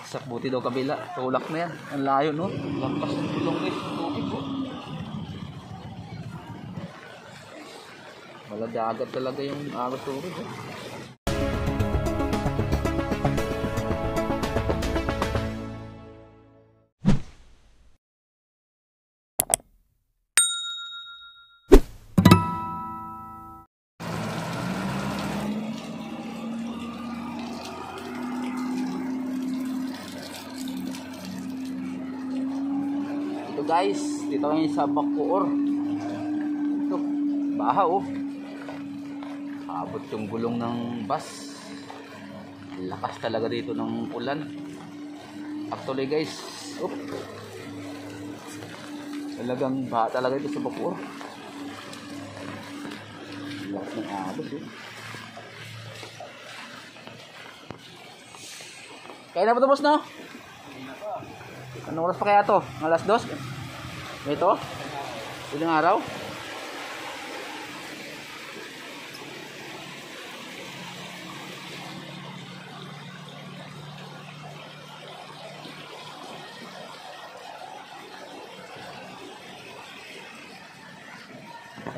Sak buti daw kabila. Tulak na yan. Ang layo no. Lampas ng tulong guys. Ang tubig po. Wala dagat talaga yung agad tubig. Guys, dito kami sa Bacoor. Ito, baha oh. Abot yung gulong ng bus. Lakas talaga dito ng ulan. Actually guys, talagang baha talaga dito sa Bacoor. Lakas ng abot oh. Kaya na ba ito boss no? Anong oras pa kaya to? Alas 2? Ito? Ilang araw?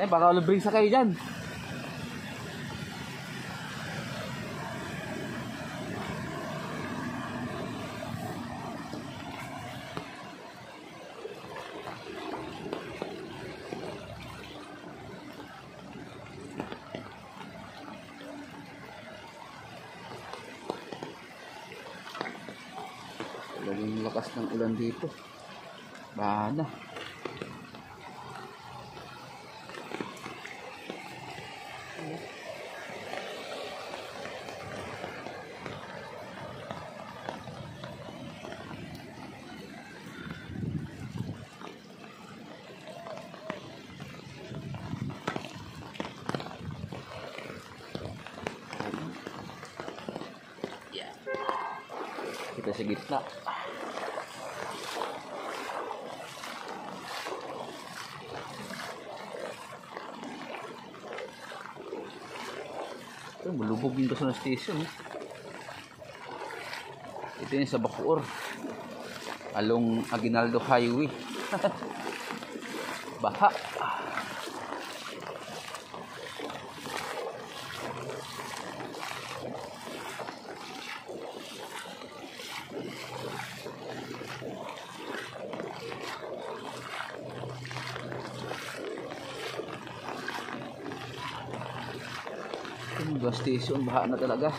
Baka ulubring sa kayo dyan. Laging lakas ng ulan dito. Baha na. Kita sa gitna. Malubog yung Quezon Station. Ito yung sa Bacoor. Along Aguinaldo Highway. Baha. Gas station, baha na talaga.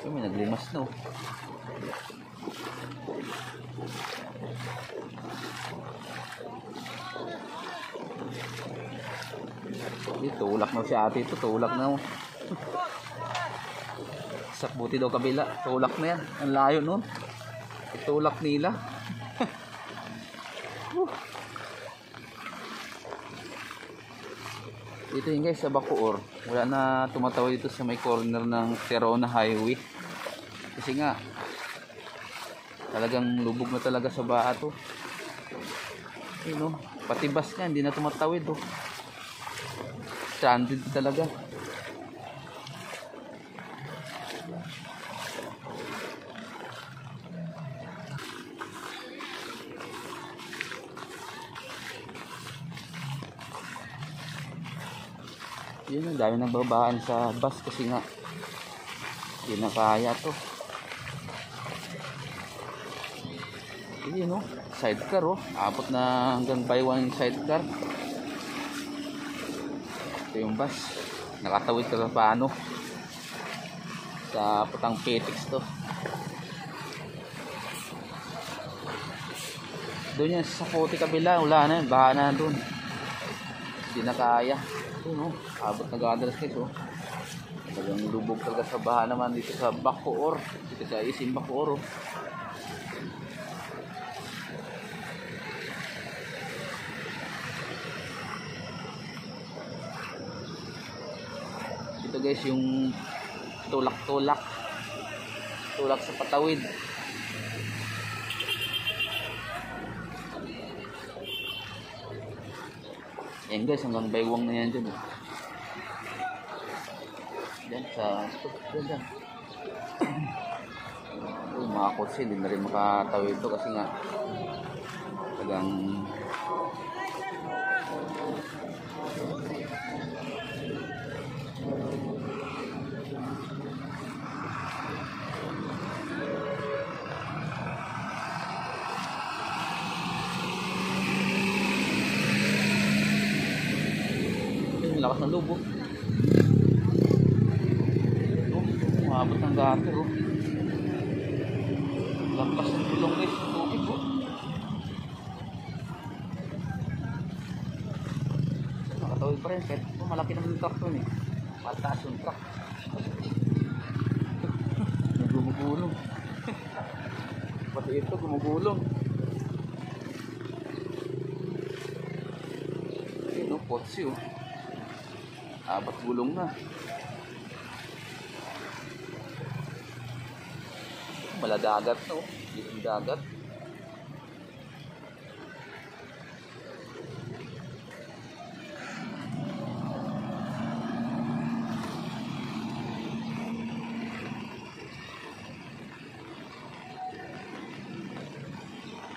May naglimas no. Tulak na si ate ito, tulak na. Sak buti daw kabila, tulak na yan. Ang layo nun. Tulak nila. Dito yun guys sa Bacoor. Wala na tumatawid dito sa may corner ng Terona Highway. Kasi nga talagang lubog na talaga sa baha to. Yun, no? Pati bus nga hindi na tumatawid oh. Stranded talaga. Yun, ang dami nagbabaan sa bus kasi nga hindi na kaya to. Yun no, sidecar oh, abot na hanggang by one sidecar. Ito yung bus, nakatawid ka paano sa Putang Petix to. Doon yan sa Cote kabila, wala na yun, baha na doon, hindi na kaya. No, abot na gadalas guys oh. Talagang lubog talaga sa baha naman dito sa Bacoor. Dito sa Isim Bacoor oh. Ito guys yung tulak-tulak. tulak sa patawid. Yan guys, hanggang baywang na yan dyan. Dyan sa dyan. Mga kotse, hindi na rin makatawid ito kasi nga talagang lakas ng lubog. Umabot ng gato. Lampas ng tulong guys ng tubig. Nakatawid pa rin kahit malaki naman yung truck doon eh. Mataas yung truck. Gumugulong. Pati ito gumugulong. Ayun o, potsi o. Abat gulong na. Maladagat no, yung dagat.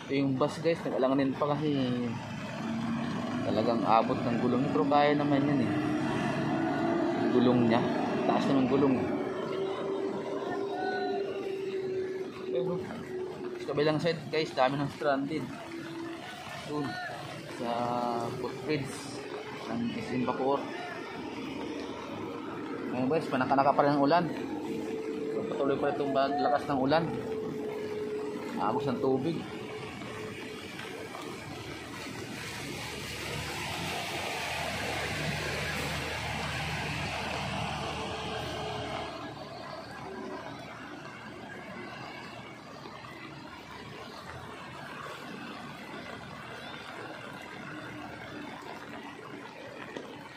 Yung bus guys, nag-alanganin pa kasi talagang abot ng gulong. Pero kaya naman yan eh. Gulong niya, taas naman gulong. Sa kabilang side guys, dami ng stranded doon sa footbridge ng SM Bacoor. Ngayon guys, panaka pa rin ang ulan. So, patuloy pa itong lakas ng ulan, agos ng tubig.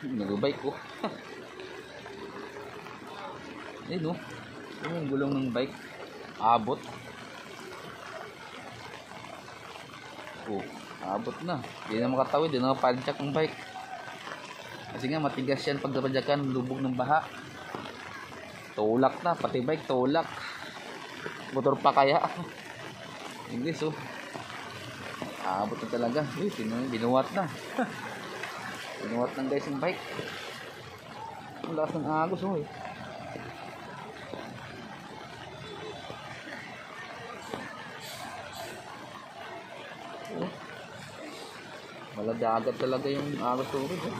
Nag-bike ko. Ayun o. Yung gulong ng bike. Abot. Oh, abot na. Hindi na makatawid. Hindi na mapadyak ang bike. Kasi nga matigas yan pag napadyakan. Lubog ng baha. Tulak na. Pati bike tulak. Motor pa kaya. English oh. Abot na talaga. Uy, binuwat na. Binuwat ng guys yung bike. Ang lakas ng agos oh eh. Maladagat talaga yung agos tubig eh.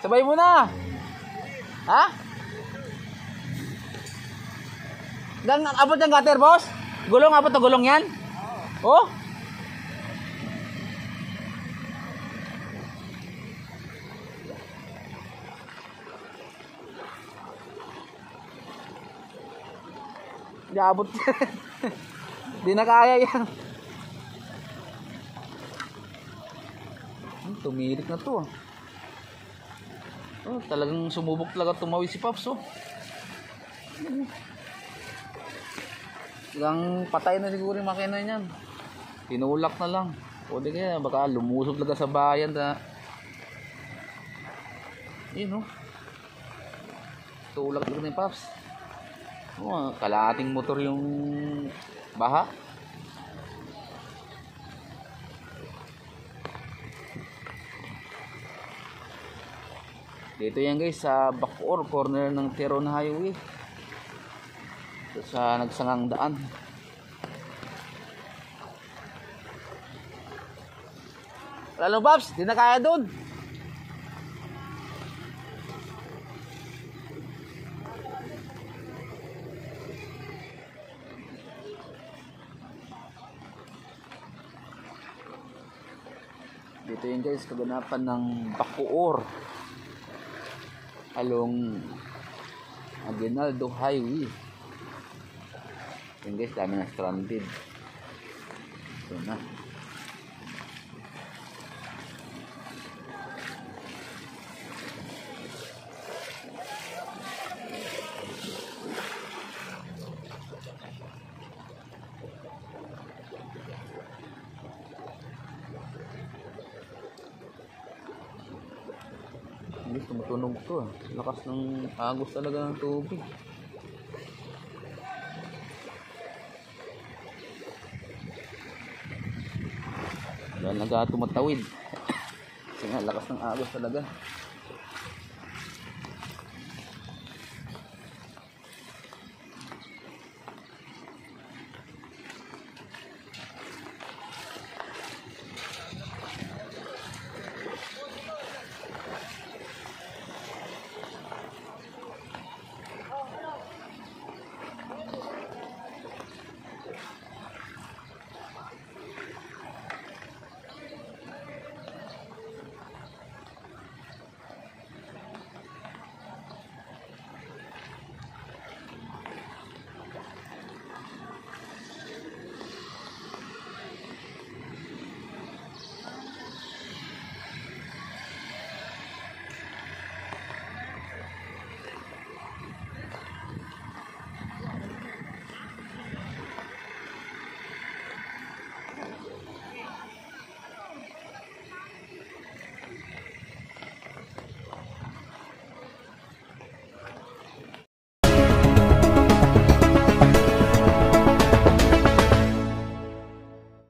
Sabay mo na. Ha? Gang abot ng gutter, boss? Gulong abot na gulong 'yan? Oh? Di abot. Di na kaya yan. Tumirik na to ah. Oh, talagang sumubok talaga tumawid si Pops oh. Talagang patay na siguro yung makina niyan. Tinulak na lang. O di kaya baka lumusog talaga sa bayan na. Yun oh. Tulak talaga ni Pops. Oh, kalahating motor yung baha. Dito yan guys sa Bacoor, corner ng Teron Highway. Ito sa nagsangang daan. Lalo Babs, di na kaya dun. yun guys, kaganapan ng Bacoor along Aguinaldo Highway. Yun guys, dami na stranded. Ito na. Hindi, tumutunog to. Lakas ng agos talaga ng tubig. Dahil tumatawid. Kasi nga, lakas ng agos talaga.